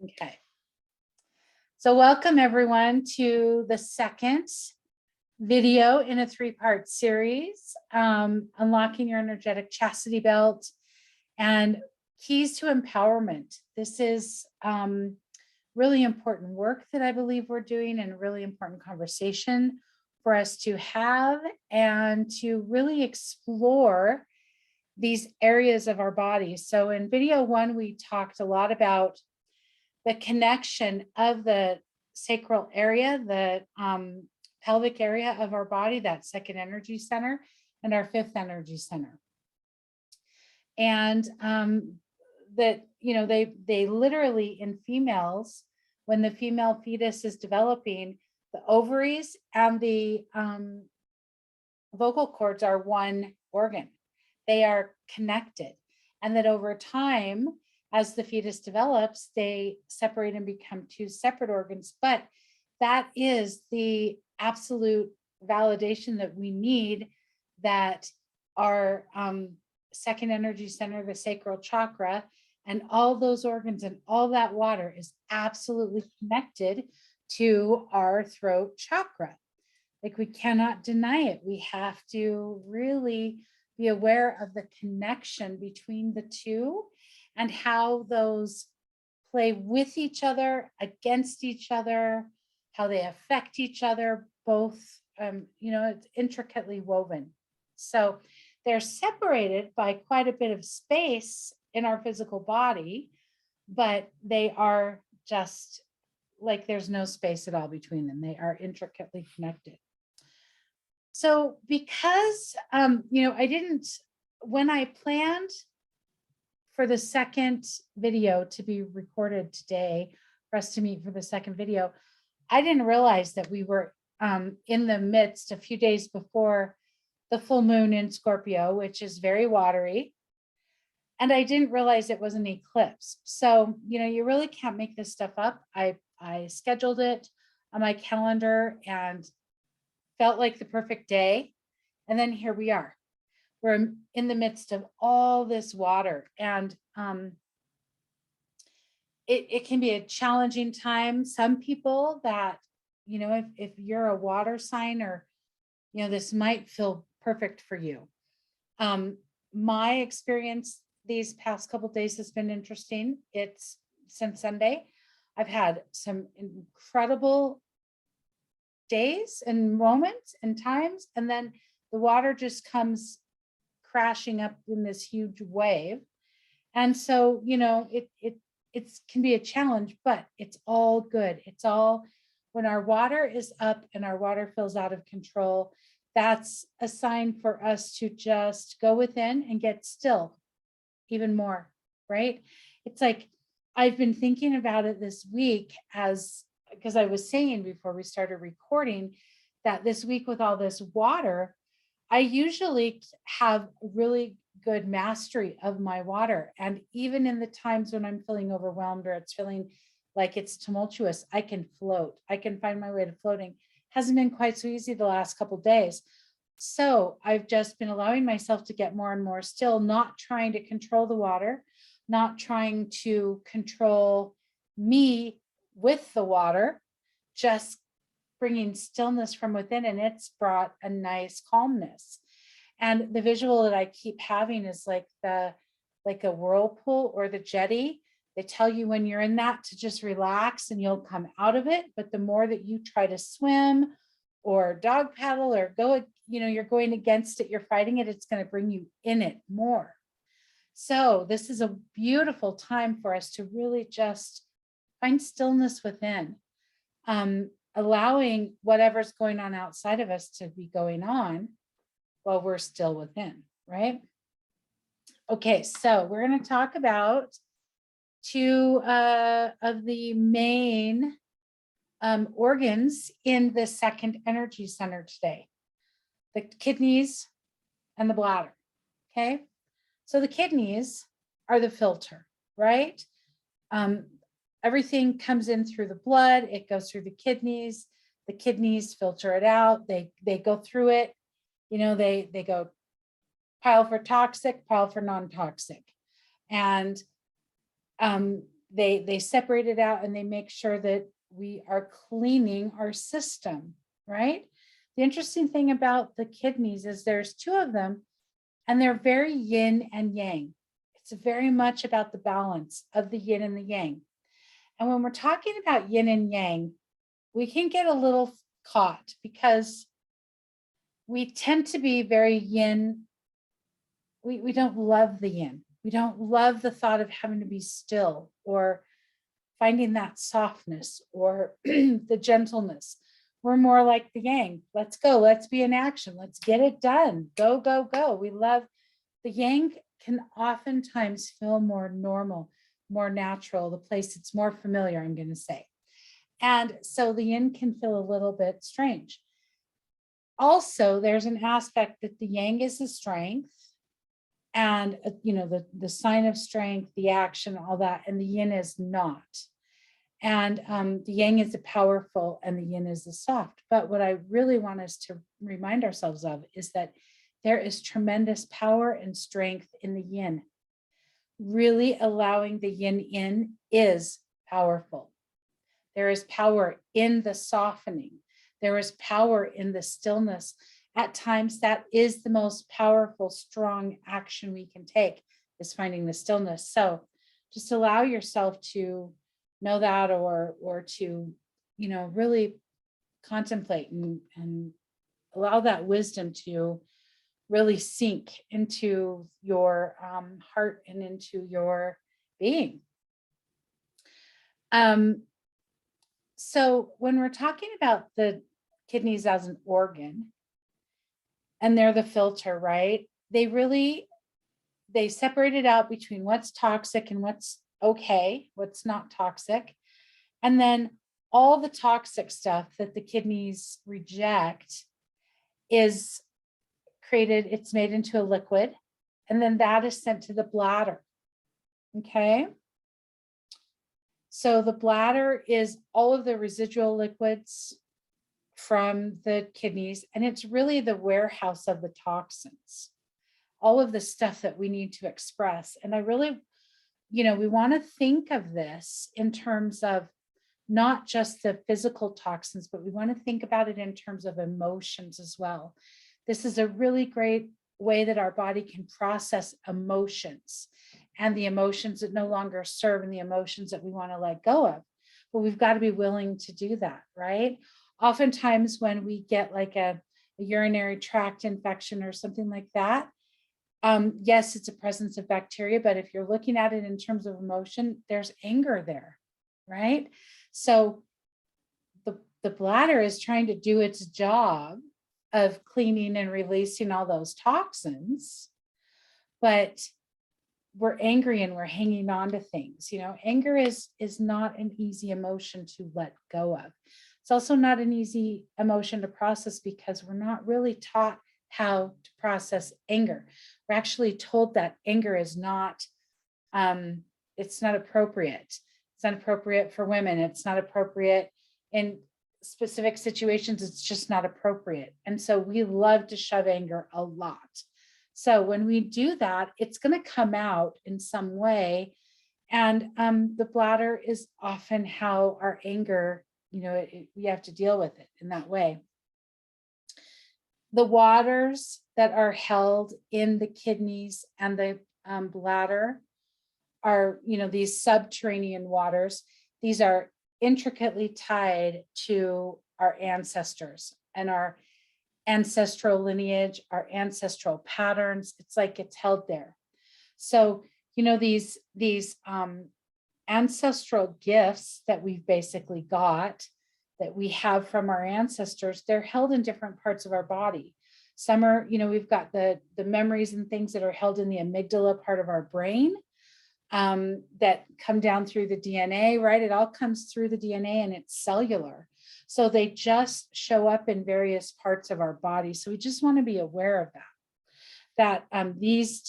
Okay. So welcome everyone to the second video in a three-part series, Unlocking Your Energetic Chastity Belt and Keys to Empowerment. This is really important work that I believe we're doing and a really important conversation for us to have and to really explore these areas of our body. So in video one, we talked a lot about the connection of the sacral area, the pelvic area of our body, that second energy center, and our fifth energy center. And that, they literally, in females, when the female fetus is developing, the ovaries and the vocal cords are one organ. They are connected. And that over time, as the fetus develops, they separate and become two separate organs. But that is the absolute validation that we need, that our second energy center, the sacral chakra, and all those organs and all that water is absolutely connected to our throat chakra. Like, we cannot deny it. We have to really be aware of the connection between the two and how those play with each other, against each other, how they affect each other, both, it's intricately woven. So they're separated by quite a bit of space in our physical body, but they are just like, there's no space at all between them. They are intricately connected. So because, when I planned for the second video to be recorded today, for us to meet for the second video, I didn't realize that we were in the midst, a few days before the full moon in Scorpio, which is very watery. And I didn't realize it was an eclipse. So, you really can't make this stuff up. I scheduled it on my calendar and felt like the perfect day. And then here we are. We're in the midst of all this water, and it can be a challenging time. Some people that, if you're a water sign, or, this might feel perfect for you. My experience these past couple of days has been interesting. It's since Sunday. I've had some incredible days and moments and times, and then the water just comes crashing up in this huge wave. And so, it can be a challenge, but it's all good. It's all, when our water is up and our water feels out of control, that's a sign for us to just go within and get still even more, right? It's like, I've been thinking about it this week, because I was saying before we started recording that this week with all this water, I usually have really good mastery of my water. And even in the times when I'm feeling overwhelmed, or it's feeling like it's tumultuous, I can float. I can find my way to floating. Hasn't been quite so easy the last couple of days. So I've just been allowing myself to get more and more still, not trying to control the water, not trying to control me with the water, just bringing stillness from within. And it's brought a nice calmness. And the visual that I keep having is like a whirlpool or the jetty. They tell you when you're in that to just relax and you'll come out of it. But the more that you try to swim or dog paddle or go, you're going against it, you're fighting it, it's going to bring you in it more. So this is a beautiful time for us to really just find stillness within, allowing whatever's going on outside of us to be going on while we're still within, right? Okay, so we're going to talk about two of the main organs in the second energy center today: the kidneys and the bladder. Okay, so the kidneys are the filter, right? Everything comes in through the blood, it goes through the kidneys filter it out, they go through it, they go pile for toxic, pile for non-toxic. And they separate it out and they make sure that we are cleaning our system, right? The interesting thing about the kidneys is there's two of them and they're very yin and yang. It's very much about the balance of the yin and the yang. And when we're talking about yin and yang, we can get a little caught because we tend to be very yin. We don't love the yin. We don't love the thought of having to be still or finding that softness or the gentleness. We're more like the yang. Let's go. Let's be in action. Let's get it done. Go, go, go. We love the yang can oftentimes feel more normal, more natural, the place it's more familiar, I'm going to say. And so the yin can feel a little bit strange. Also, there's an aspect that the yang is the strength and, the sign of strength, the action, all that, and the yin is not. And the yang is the powerful and the yin is the soft. But what I really want us to remind ourselves of is that there is tremendous power and strength in the yin. Really allowing the yin in is powerful. There is power in the softening. There is power in the stillness. At times, that is the most powerful, strong action we can take, is finding the stillness. So just allow yourself to know that or to, really contemplate and allow that wisdom to really sink into your heart and into your being. So when we're talking about the kidneys as an organ, and they're the filter, right? They separate it out between what's toxic and what's okay, what's not toxic. And then all the toxic stuff that the kidneys reject is created, it's made into a liquid, and then that is sent to the bladder. Okay. So the bladder is all of the residual liquids from the kidneys, and it's really the warehouse of the toxins, all of the stuff that we need to express. And I really, we want to think of this in terms of not just the physical toxins, but we want to think about it in terms of emotions as well. This is a really great way that our body can process emotions and the emotions that no longer serve and the emotions that we want to let go of. But we've got to be willing to do that, right? Oftentimes when we get like a urinary tract infection or something like that, yes, it's a presence of bacteria, but if you're looking at it in terms of emotion, there's anger there, right? So the bladder is trying to do its job of cleaning and releasing all those toxins, but we're angry and we're hanging on to things. Anger is not an easy emotion to let go of. It's also not an easy emotion to process because we're not really taught how to process anger. We're actually told that anger is not, it's not appropriate. It's not appropriate for women. It's not appropriate in specific situations. It's just not appropriate. And so we love to shove anger a lot. So when we do that, it's going to come out in some way. And the bladder is often how our anger, we have to deal with it in that way. The waters that are held in the kidneys and the bladder are, these subterranean waters. These are intricately tied to our ancestors and our ancestral lineage, our ancestral patterns. It's like it's held there. So, these ancestral gifts that we've basically got, that we have from our ancestors, they're held in different parts of our body. Some are, we've got the memories and things that are held in the amygdala part of our brain, that come down through the DNA, right? It all comes through the DNA and it's cellular. So they just show up in various parts of our body. So we just want to be aware of that these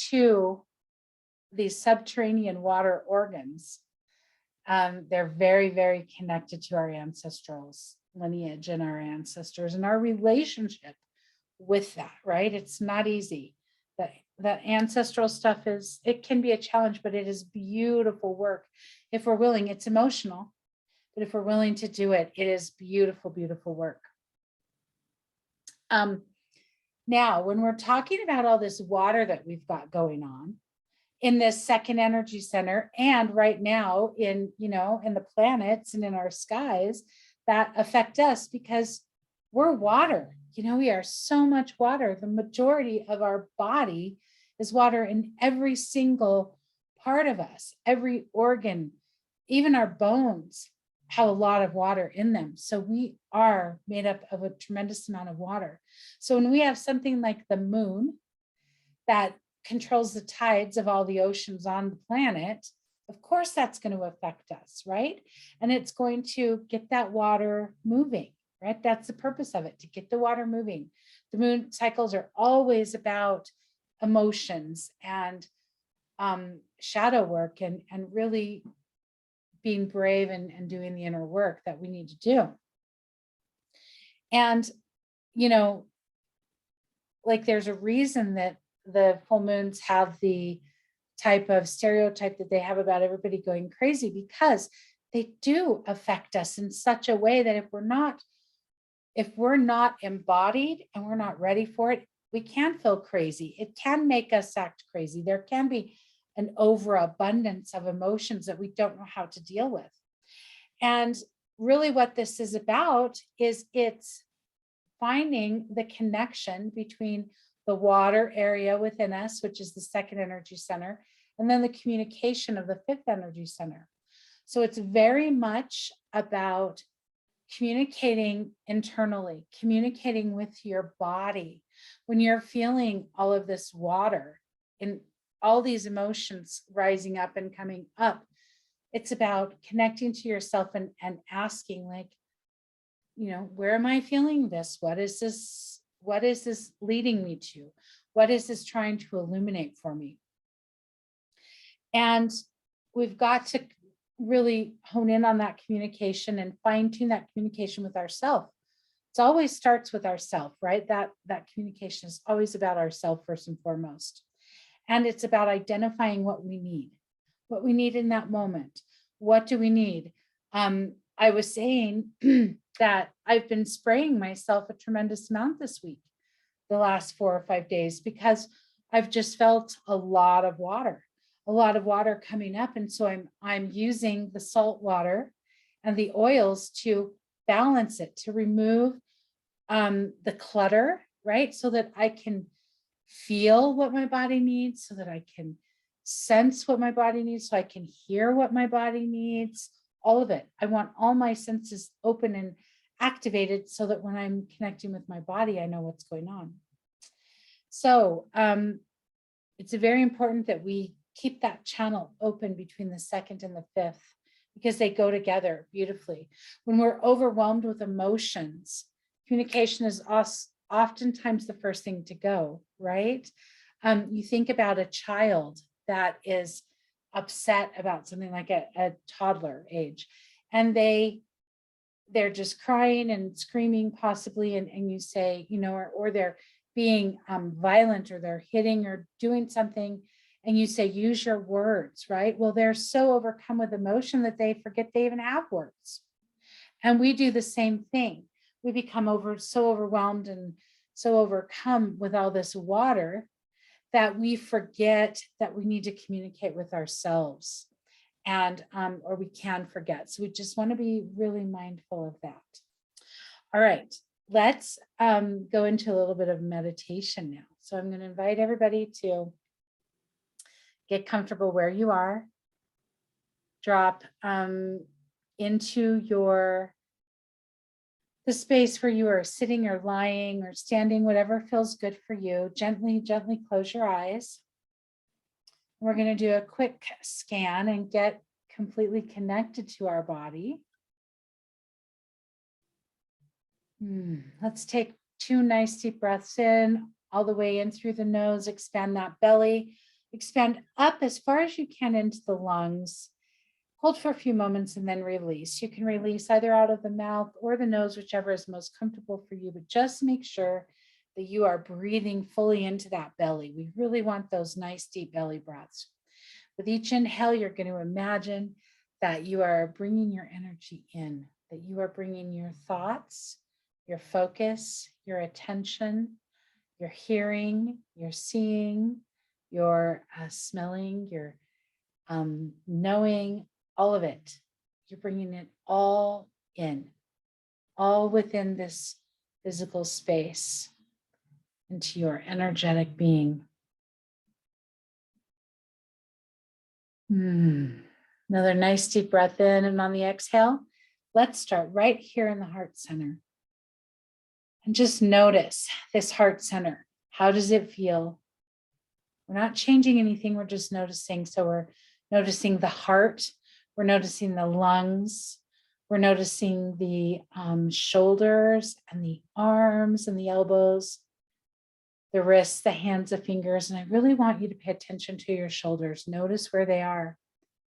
subterranean water organs, they're very, very connected to our ancestral lineage and our ancestors and our relationship with that, right? It's not easy. The that ancestral stuff it can be a challenge, but it is beautiful work. If we're willing, it's emotional, but if we're willing to do it, it is beautiful, beautiful work. Now, when we're talking about all this water that we've got going on in this second energy center, and right now in the planets and in our skies that affect us, because we're water. We are so much water. The majority of our body is water, in every single part of us, every organ, even our bones have a lot of water in them. So we are made up of a tremendous amount of water. So when we have something like the moon that controls the tides of all the oceans on the planet, of course that's going to affect us, right? And it's going to get that water moving, right? That's the purpose of it, to get the water moving. The moon cycles are always about emotions and shadow work, and really being brave and doing the inner work that we need to do. And, like there's a reason that the full moons have the type of stereotype that they have about everybody going crazy, because they do affect us in such a way that if we're not embodied and we're not ready for it, we can feel crazy. It can make us act crazy. There can be an overabundance of emotions that we don't know how to deal with. And really what this is about is it's finding the connection between the water area within us, which is the second energy center, and then the communication of the fifth energy center. So it's very much about communicating internally, communicating with your body. When you're feeling all of this water and all these emotions rising up and coming up, it's about connecting to yourself and asking, like, where am I feeling this? What is this? What is this leading me to? What is this trying to illuminate for me? And we've got to really hone in on that communication and fine tune that communication with ourselves. It always starts with ourselves, right? That communication is always about ourselves first and foremost. And it's about identifying what we need in that moment. What do we need? I was saying that I've been spraying myself a tremendous amount this week, the last 4 or 5 days, because I've just felt a lot of water coming up. And so I'm using the salt water and the oils to balance it, to remove the clutter, right? So that I can feel what my body needs, so that I can sense what my body needs, so I can hear what my body needs, all of it. I want all my senses open and activated so that when I'm connecting with my body, I know what's going on. So it's very important that we keep that channel open between the second and the fifth, because they go together beautifully. When we're overwhelmed with emotions, communication is oftentimes the first thing to go, right? You think about a child that is upset about something, like a toddler age, and they're just crying and screaming possibly, and you say, or they're being violent, or they're hitting or doing something, and you say, use your words, right? Well, they're so overcome with emotion that they forget they even have words. And we do the same thing. We become so overwhelmed and so overcome with all this water that we forget that we need to communicate with ourselves, and or we can forget. So we just want to be really mindful of that. All right, let's go into a little bit of meditation now. So I'm going to invite everybody to get comfortable where you are. Drop into the space where you are sitting or lying or standing, whatever feels good for you. Gently, gently close your eyes. We're going to do a quick scan and get completely connected to our body. Let's take 2 nice deep breaths in, all the way in through the nose. Expand that belly. Expand up as far as you can into the lungs. Hold for a few moments and then release. You can release either out of the mouth or the nose, whichever is most comfortable for you, but just make sure that you are breathing fully into that belly. We really want those nice deep belly breaths. With each inhale, you're going to imagine that you are bringing your energy in, that you are bringing your thoughts, your focus, your attention, your hearing, your seeing, your smelling, your knowing, all of it. You're bringing it all in, all within this physical space, into your energetic being. Another nice deep breath in, and on the exhale, let's start right here in the heart center. And just notice this heart center. How does it feel? We're not changing anything, we're just noticing. So we're noticing the heart, we're noticing the lungs, we're noticing the shoulders and the arms and the elbows, the wrists, the hands, the fingers. And I really want you to pay attention to your shoulders. Notice where they are.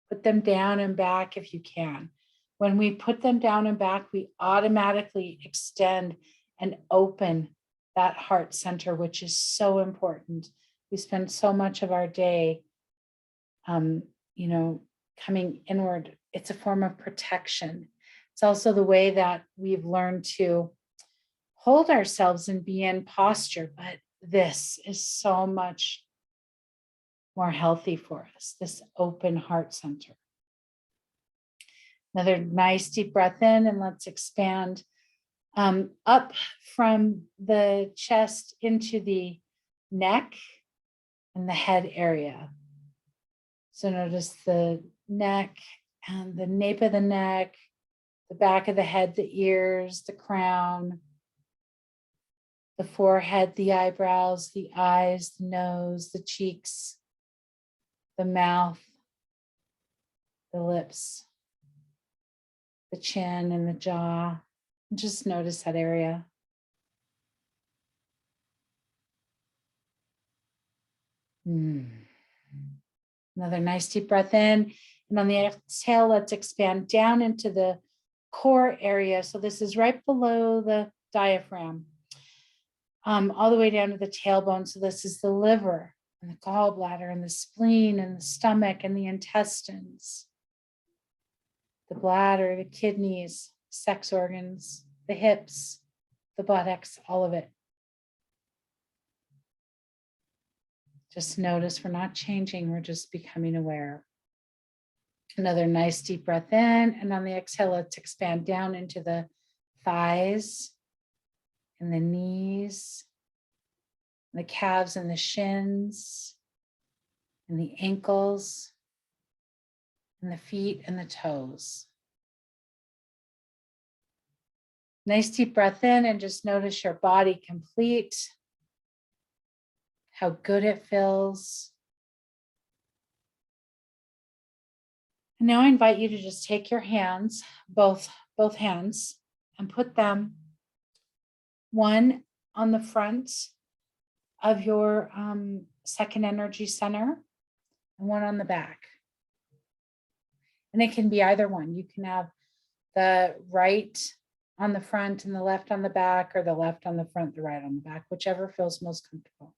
Put them down and back if you can. When we put them down and back, we automatically extend and open that heart center, which is so important. We spend so much of our day, coming inward. It's a form of protection. It's also the way that we've learned to hold ourselves and be in posture, but this is so much more healthy for us, this open heart center. Another nice deep breath in, and let's expand up from the chest into the neck and the head area. So notice the neck and the nape of the neck, the back of the head, the ears, the crown, the forehead, the eyebrows, the eyes, the nose, the cheeks, the mouth, the lips, the chin and the jaw. And just notice that area. Another nice deep breath in. And on the exhale, let's expand down into the core area. So this is right below the diaphragm, all the way down to the tailbone. So this is the liver and the gallbladder and the spleen and the stomach and the intestines, the bladder, the kidneys, sex organs, the hips, the buttocks, all of it. Just notice we're not changing, we're just becoming aware. Another nice deep breath in, and on the exhale, let's expand down into the thighs and the knees, the calves and the shins, and the ankles, and the feet and the toes. Nice deep breath in, and just notice your body complete, how good it feels. And now I invite you to just take your hands, both hands, and put them one on the front of your second energy center and one on the back. And it can be either one. You can have the right on the front and the left on the back, or the left on the front, the right on the back, whichever feels most comfortable.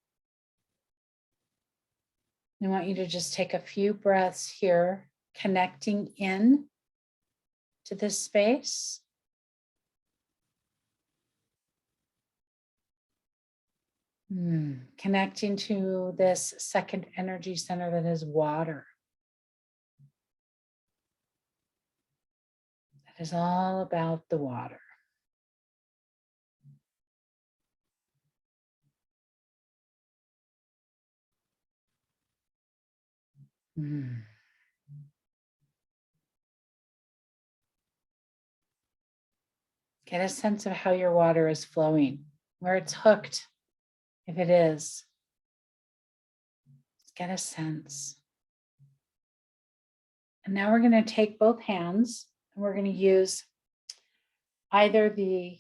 I want you to just take a few breaths here, connecting in to this space. Connecting to this second energy center that is water. That is all about the water. Get a sense of how your water is flowing, where it's hooked, if it is. Just get a sense. And now we're going to take both hands and we're going to use either the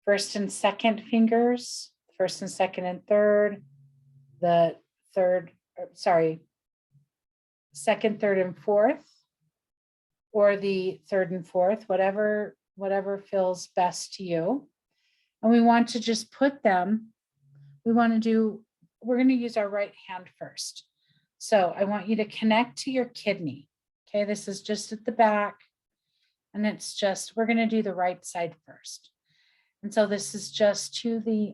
first and second fingers, first and second and third, second, third, and fourth, or the third and fourth, whatever feels best to you. And we want to just put them, we're going to use our right hand first. So I want you to connect to your kidney. Okay, this is just at the back. And it's just, we're going to do the right side first. And so this is just to the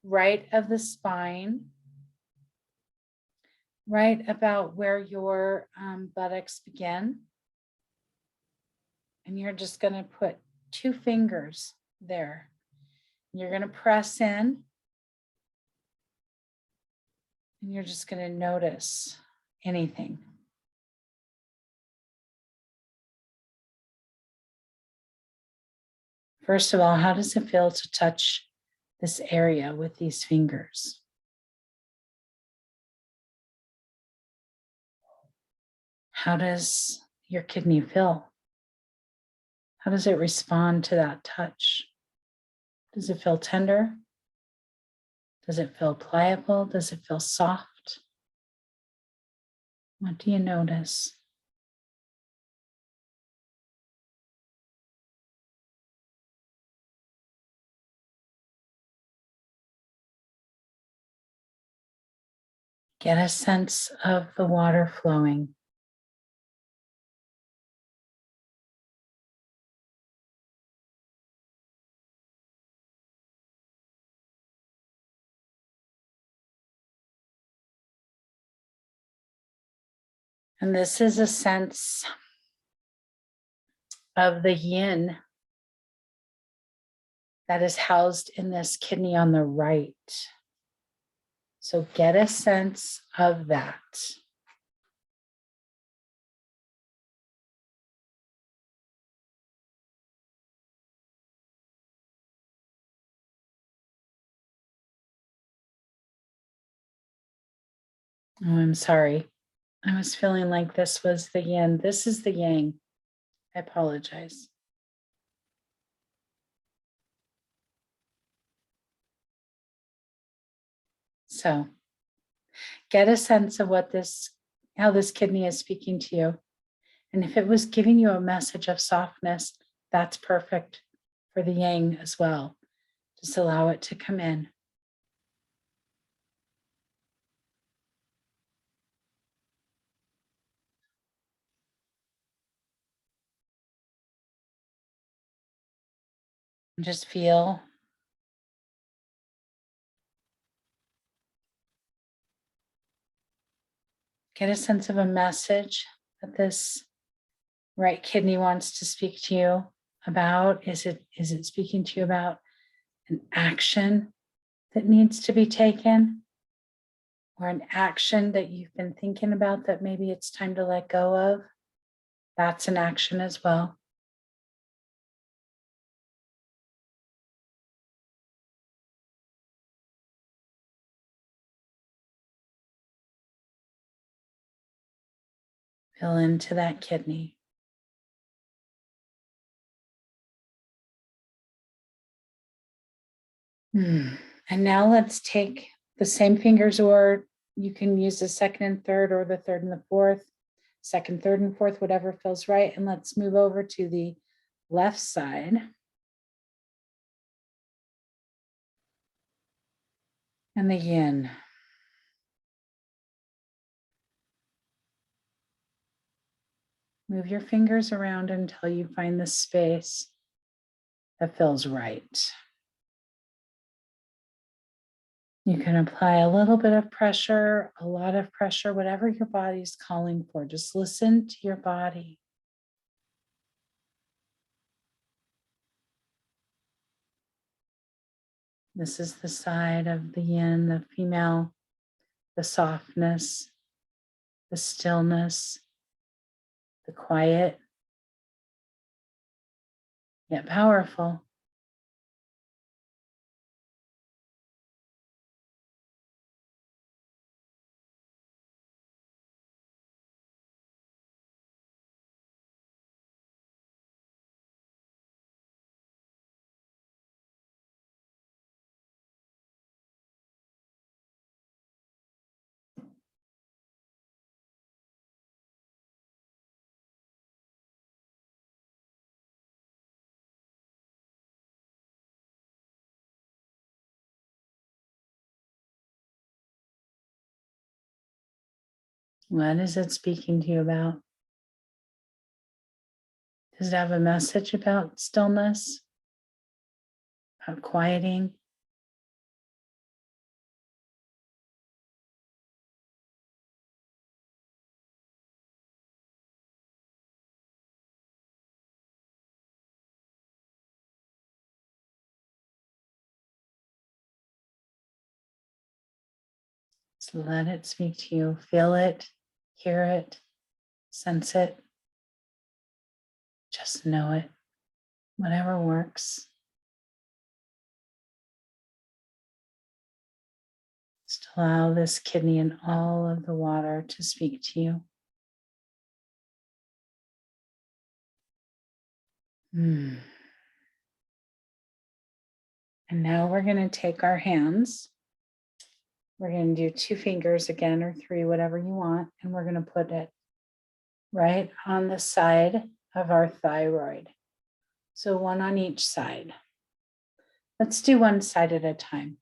right of the spine, right about where your buttocks begin. And you're just going to put 2 fingers there. You're going to press in. And you're just going to notice anything. First of all, how does it feel to touch this area with these fingers? How does your kidney feel? How does it respond to that touch? Does it feel tender? Does it feel pliable? Does it feel soft? What do you notice? Get a sense of the water flowing. And this is a sense of the yin that is housed in this kidney on the right. So get a sense of that. Oh, I'm sorry. I was feeling like this was the yin. This is the yang. I apologize. So get a sense of how this kidney is speaking to you. And if it was giving you a message of softness, that's perfect for the yang as well. Just allow it to come in. And just feel. Get a sense of a message that this right kidney wants to speak to you about. Is it speaking to you about an action that needs to be taken, or an action that you've been thinking about that maybe it's time to let go of? That's an action as well. Feel into that kidney. And now let's take the same fingers, or you can use the second and third, or the third and the fourth, second, third, and fourth, whatever feels right. And let's move over to the left side. And the yin. Move your fingers around until you find the space that feels right. You can apply a little bit of pressure, a lot of pressure, whatever your body's calling for. Just listen to your body. This is the side of the yin, the female, the softness, the stillness, the quiet, yet powerful. What is it speaking to you about? Does it have a message about stillness, about quieting? Just let it speak to you. Feel it, hear it, sense it. Just know it. Whatever works. Just allow this kidney and all of the water to speak to you. And now we're going to take our hands. We're going to do 2 fingers again, or 3, whatever you want. And we're going to put it right on the side of our thyroid. So 1 on each side. Let's do 1 side at a time.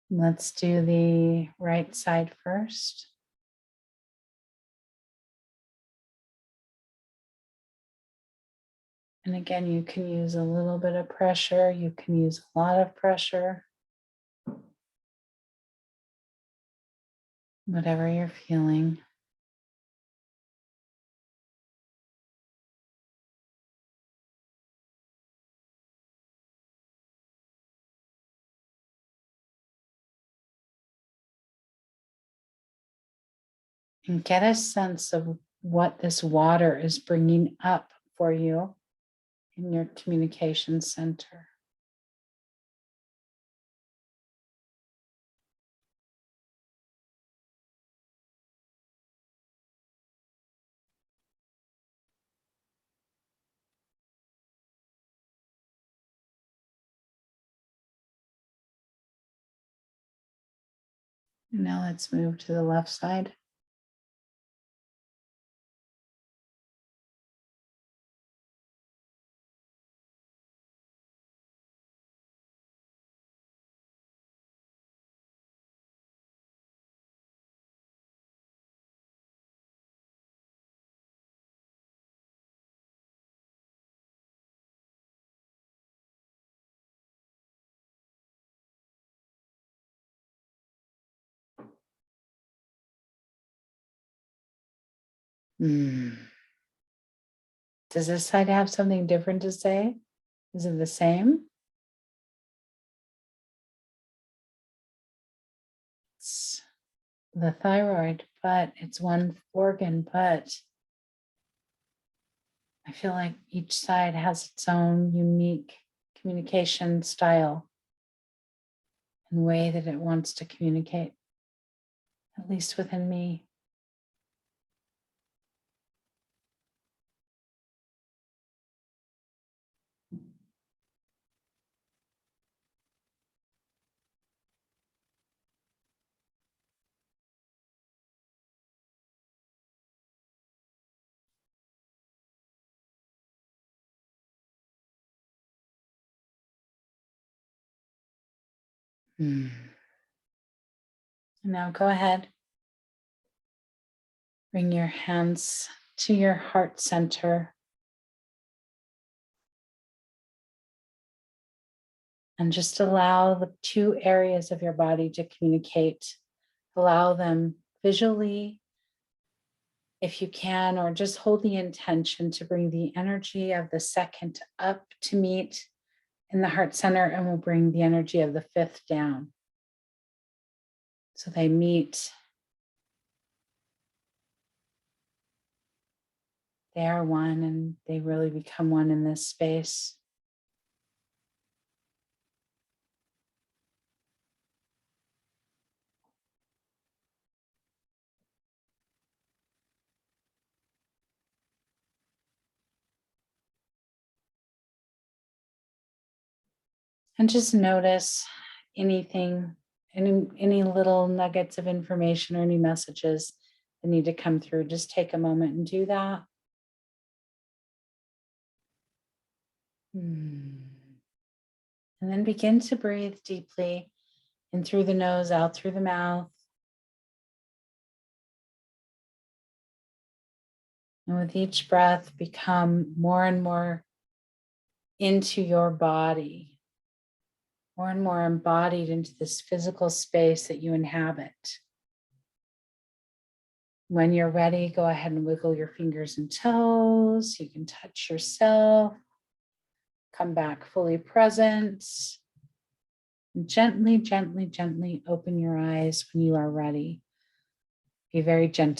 Let's do the right side first. And again, you can use a little bit of pressure. You can use a lot of pressure. Whatever you're feeling. And get a sense of what this water is bringing up for you in your communication center. Now let's move to the left side. Does this side have something different to say? Is it the same? It's the thyroid, but it's one organ, but I feel like each side has its own unique communication style and way that it wants to communicate, at least within me. Now go ahead. Bring your hands to your heart center. And just allow the 2 areas of your body to communicate. Allow them visually, if you can, or just hold the intention to bring the energy of the 2nd up to meet in the heart center, and we'll bring the energy of the 5th down. So they meet. They are one, and they really become one in this space. And just notice anything, any little nuggets of information or any messages that need to come through. Just take a moment and do that. And then begin to breathe deeply In through the nose, out through the mouth. And with each breath, become more and more into your body, more and more embodied into this physical space that you inhabit. When you're ready, go ahead and wiggle your fingers and toes. You can touch yourself. Come back fully present. Gently, gently, gently open your eyes when you are ready. Be very gentle.